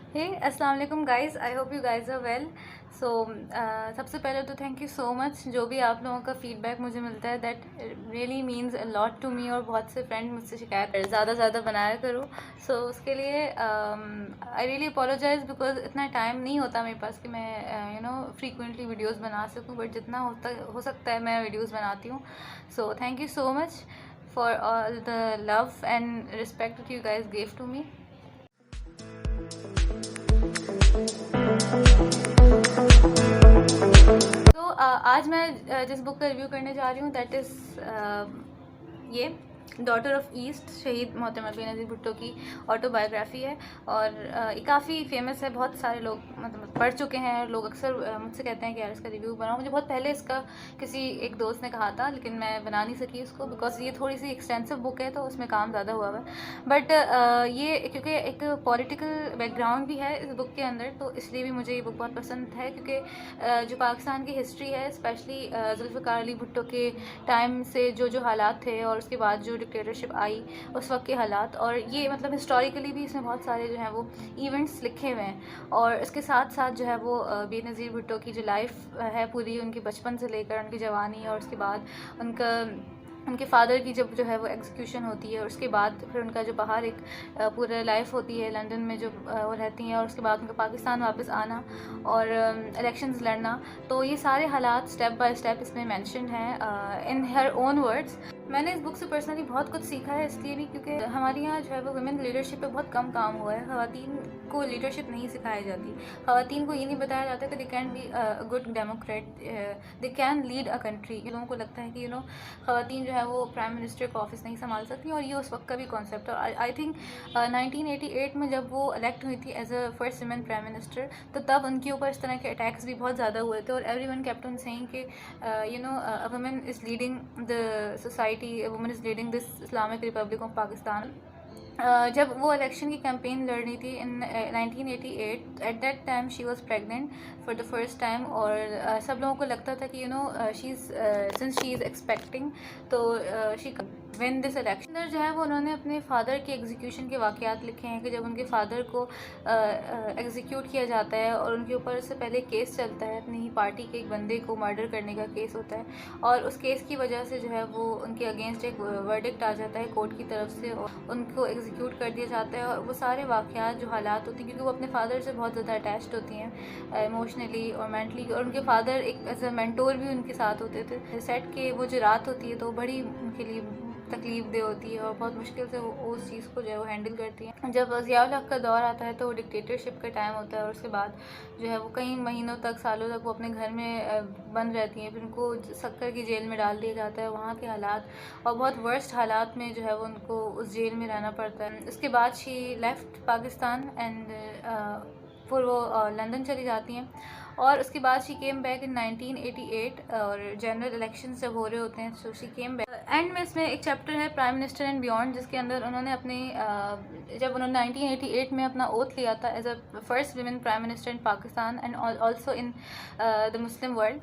हे अस्सलाम वालेकुम guys, I hope you guys are well. So सबसे पहले तो थैंक यू सो मच। जो भी आप लोगों का फीडबैक मुझे मिलता है that really means a lot to me. और बहुत से फ्रेंड मुझसे शिकायत ज़्यादा ज़्यादा बनाया करो। सो उसके लिए आई रियली अपोलोजाइज़ बिकॉज इतना टाइम नहीं होता मेरे पास कि मैं फ्रीक्वेंटली वीडियोज़ बना सकूँ, बट जितना हो सकता है मैं वीडियोज़ बनाती हूँ। So thank you so much for all the love and respect you guys gave to me. तो आज मैं जिस बुक का रिव्यू करने जा रही हूँ दैट इज़ ये डॉटर ऑफ ईस्ट, शहीद मोहतरमा बेनज़ीर भुट्टो की ऑटोबायोग्राफ़ी है। और ये काफ़ी फेमस है, बहुत सारे लोग मतलब पढ़ चुके हैं। और लोग अक्सर मुझसे कहते हैं कि यार इसका रिव्यू बनाओ। मुझे बहुत पहले इसका किसी एक दोस्त ने कहा था, लेकिन मैं बना नहीं सकी इसको बिकॉज ये थोड़ी सी एक्सटेंसिव बुक है, तो उसमें काम ज़्यादा हुआ हुआ है। बट ये क्योंकि एक पॉलिटिकल बैकग्राउंड भी है इस बुक के अंदर, तो इसलिए भी मुझे ये बुक बहुत पसंद है। क्योंकि जो पाकिस्तान की हिस्ट्री है, स्पेशली जुल्फ़िकार अली भुट्टो के टाइम से जो हालात थे और उसके बाद जो डिक्टेटरशिप आई उस वक्त के हालात, और ये मतलब हिस्टोरिकली भी इसमें बहुत सारे जो हैं वो इवेंट्स लिखे हुए हैं। और इसके साथ साथ जो है वो बेनज़ीर भुट्टो की जो लाइफ है पूरी, उनके बचपन से लेकर उनकी जवानी और उसके बाद उनके फादर की जब जो है वो एग्जीक्यूशन होती है, और उसके बाद फिर उनका जो बाहर एक पूरा लाइफ होती है लंदन में जो वो रहती हैं, और उसके बाद उनका पाकिस्तान वापस आना और इलेक्शंस लड़ना। तो ये सारे हालात स्टेप बाय स्टेप इसमें मेंशन्ड हैं इन हर ओन वर्ड्स। मैंने इस बुक से पर्सनली बहुत कुछ सीखा है, इसलिए भी क्योंकि हमारे यहाँ जो है वो वुमेन लीडरशिप पे बहुत कम काम हुआ है। ख़वातीन को लीडरशिप नहीं सिखाई जाती। ख़वातीन को ये नहीं बताया जाता कि they can be a good Democrat, they can lead a country. लोगों को लगता है कि ख़वातीन जो है वो प्राइम मिनिस्टर का ऑफिस नहीं संभाल सकती, और ये उस वक्त का भी कॉन्सेप्ट है। आई थिंक 1988 में जब वो इलेक्ट हुई थी as a first women prime minister, तो तब उनके ऊपर इस तरह के अटैक्स भी बहुत ज़्यादा हुए थे। और एवरीवन केप्ट ऑन सेइंग कि a women is leading the society, a women is leading this Islamic Republic of Pakistan. जब वो इलेक्शन की कैंपेन लड़ रही थी in 1988, at that time she was pregnant for the first time. और सब लोगों को लगता था कि she is since she is expecting, तो शी विन दिस इलेक्शन। अंदर जो है वो उन्होंने अपने फादर के एग्जीक्यूशन के वाक़यात लिखे हैं कि जब उनके फादर को एग्जीक्यूट किया जाता है और उनके ऊपर से पहले केस चलता है, अपनी ही पार्टी के एक बंदे को मर्डर करने का केस होता है, और उस केस की वजह से जो है वो उनके अगेंस्ट एक वर्डिक्ट आ जाता है कोर्ट की तरफ से, और उनको एग्जीक्यूट कर दिया जाता है। और वो सारे वाक़यात जो हालात होती हैं, क्योंकि वो अपने फादर से बहुत ज़्यादा अटैच्ड होती हैं इमोशनली और मेंटली, और उनके फादर एक एज अ मेंटोर भी उनके साथ होते थे। सेट के वो जो रात होती है तो बड़ी उनके लिए तकलीफ दे होती है, और बहुत मुश्किल से वो उस चीज़ को जो है वो हैंडल करती हैं। जब ज़ियाउल हक़ का दौर आता है तो डिक्टेटरशिप का टाइम होता है, और उसके बाद जो है वो कई महीनों तक, सालों तक वो अपने घर में बंद रहती हैं। फिर उनको सक्कर की जेल में डाल दिया जाता है। वहाँ के हालात और बहुत वर्स्ट हालात में जो है वो उनको उस जेल में रहना पड़ता है। उसके बाद शी लेफ़्ट पाकिस्तान एंड फिर वो लंदन चली जाती हैं। और उसके बाद शी केम बैक इन 1988, और जनरल इलेक्शंस जब हो रहे होते हैं so she came back. And में इसमें एक चैप्टर है प्राइम मिनिस्टर एंड बियॉन्ड, जिसके अंदर उन्होंने अपनी जब उन्होंने 1988 में अपना ओथ लिया था as a first women prime minister in Pakistan and also in the Muslim world,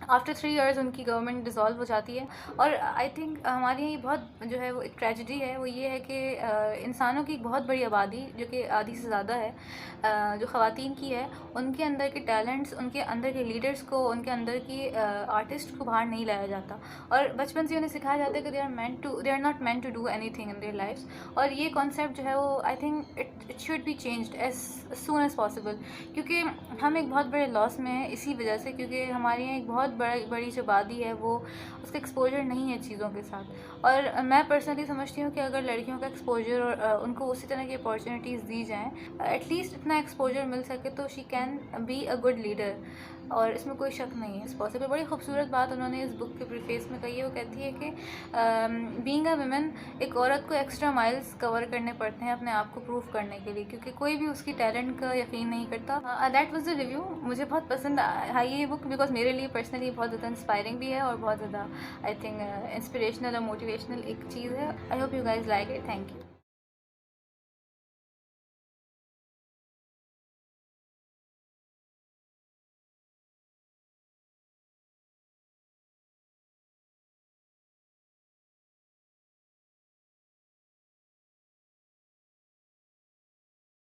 after 3 years उनकी गवर्नमेंट डिज़ोल्व हो जाती है। और आई थिंक हमारे यहाँ बहुत जो है वो एक ट्रेजिडी है, वो ये है कि इंसानों की एक बहुत बड़ी आबादी, जो कि आधी से ज़्यादा है, जो ख़वातीन की है, उनके अंदर के टैलेंट्स, उनके अंदर के लीडर्स को, उनके अंदर की आर्टिस्ट को बाहर नहीं लाया जाता। और बचपन से उन्हें सिखाया जाता है कि they are not meant to do anything in their lifes. और ये कॉन्सेप्ट जो है वो I think it should be changed as soon as possible, क्योंकि हम एक बहुत बड़े लॉस में हैं इसी वजह से, क्योंकि हमारे यहाँ एक बहुत बड़ी जो आबादी है वो उसका एक्सपोजर नहीं है चीज़ों के साथ। और मैं पर्सनली समझती हूँ कि अगर लड़कियों का एक्सपोजर और उनको उसी तरह की अपॉर्चुनिटीज़ दी जाएँ, एटलीस्ट इतना एक्सपोजर मिल सके, तो she can be a good leader. और इसमें कोई शक नहीं है, इस पॉसिबल। बड़ी खूबसूरत बात उन्होंने इस बुक के प्रीफेस में कही है। वो कहती है कि बीइंग अ वुमेन, एक औरत को एक्स्ट्रा माइल्स कवर करने पड़ते हैं अपने आप को प्रूव करने के लिए, क्योंकि कोई भी उसकी टैलेंट का यकीन नहीं करता। That was the review. मुझे बहुत पसंद आई ये बुक बिकॉज मेरे लिए पर्सनली बहुत ज़्यादा इंस्पायरिंग भी है, और बहुत ज़्यादा आई थिंक इंस्पिरेशनल और मोटिवेशनल एक चीज़ है। आई hope you guys like it. Thank you.